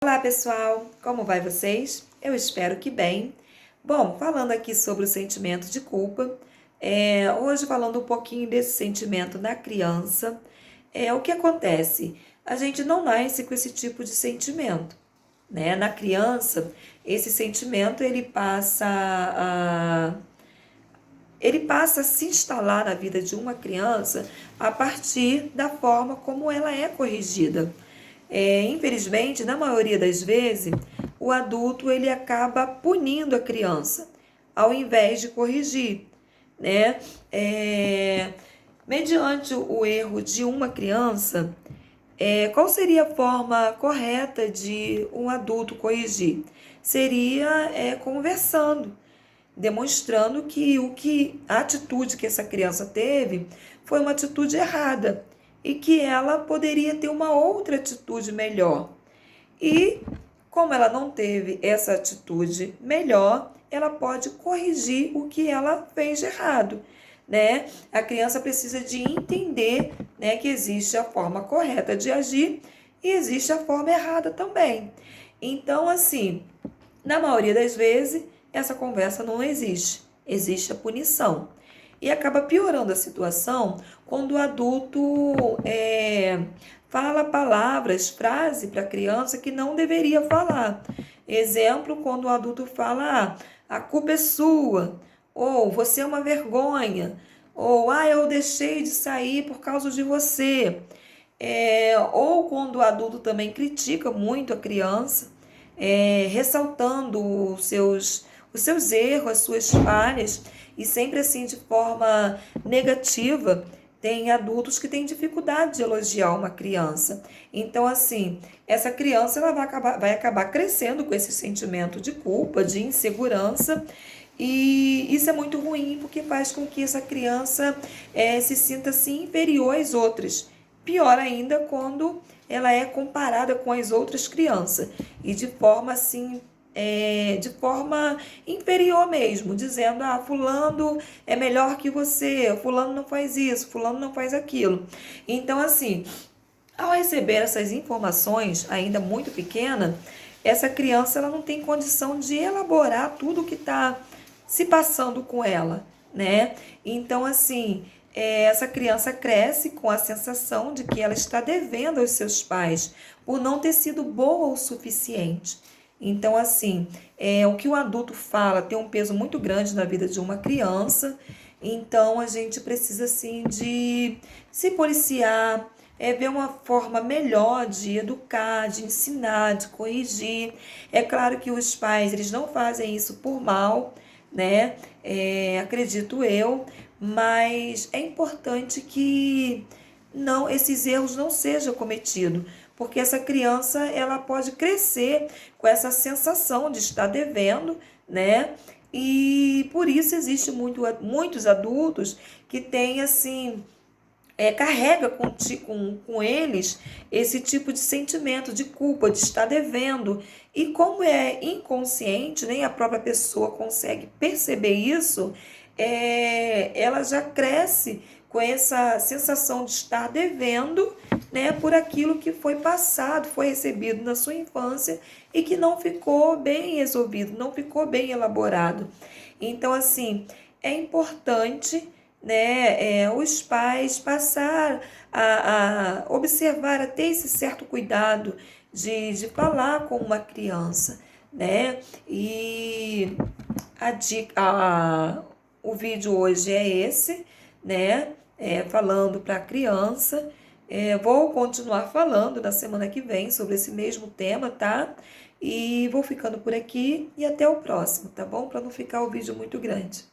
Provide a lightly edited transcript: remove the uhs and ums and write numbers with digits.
Olá pessoal, como vai vocês? Eu espero que bem. Bom, falando aqui sobre o sentimento de culpa, hoje falando um pouquinho desse sentimento na criança, o que acontece? A gente não nasce com esse tipo de sentimento, né? Na criança, esse sentimento ele passa a se instalar na vida de uma criança a partir da forma como ela é corrigida. Infelizmente, na maioria das vezes, o adulto ele acaba punindo a criança, ao invés de corrigir, né? Mediante o erro de uma criança, qual seria a forma correta de um adulto corrigir? Seria conversando, demonstrando que a atitude que essa criança teve foi uma atitude errada e que ela poderia ter uma outra atitude melhor. E como ela não teve essa atitude melhor, ela pode corrigir o que ela fez de errado, né? A criança precisa de entender, né, que existe a forma correta de agir e existe a forma errada também. Então, assim, na maioria das vezes, essa conversa não existe. Existe a punição. E acaba piorando a situação quando o adulto fala palavras, frases para a criança que não deveria falar. Exemplo, quando o adulto fala, a culpa é sua, ou você é uma vergonha, ou eu deixei de sair por causa de você. Ou quando o adulto também critica muito a criança, ressaltando os seus erros, as suas falhas, e sempre assim de forma negativa. Tem adultos que têm dificuldade de elogiar uma criança. Então, assim, essa criança ela vai acabar crescendo com esse sentimento de culpa, de insegurança, e isso é muito ruim porque faz com que essa criança se sinta assim inferior às outras. Pior ainda quando ela é comparada com as outras crianças e de forma assim, de forma inferior mesmo, dizendo, fulano é melhor que você, fulano não faz isso, fulano não faz aquilo. Então, assim, ao receber essas informações, ainda muito pequena, essa criança ela não tem condição de elaborar tudo o que está se passando com ela, né? Então, assim, essa criança cresce com a sensação de que ela está devendo aos seus pais por não ter sido boa o suficiente. Então, assim, o que o adulto fala tem um peso muito grande na vida de uma criança. Então, a gente precisa, assim, de se policiar, ver uma forma melhor de educar, de ensinar, de corrigir. É claro que os pais, eles não fazem isso por mal, né? Acredito eu, mas é importante que não esses erros não sejam cometidos, porque essa criança ela pode crescer com essa sensação de estar devendo, né? E por isso existe muitos adultos que têm assim carrega com eles esse tipo de sentimento de culpa, de estar devendo. E como é inconsciente, nem a própria pessoa consegue perceber isso, ela já cresce com essa sensação de estar devendo, né, por aquilo que foi passado, foi recebido na sua infância e que não ficou bem resolvido, não ficou bem elaborado. Então, assim, é importante, né, os pais passar a observar, a ter esse certo cuidado de falar com uma criança, né? E o vídeo hoje é esse, né? Falando para a criança. Vou continuar falando na semana que vem sobre esse mesmo tema, tá? E vou ficando por aqui e até o próximo, tá bom? Para não ficar o vídeo muito grande.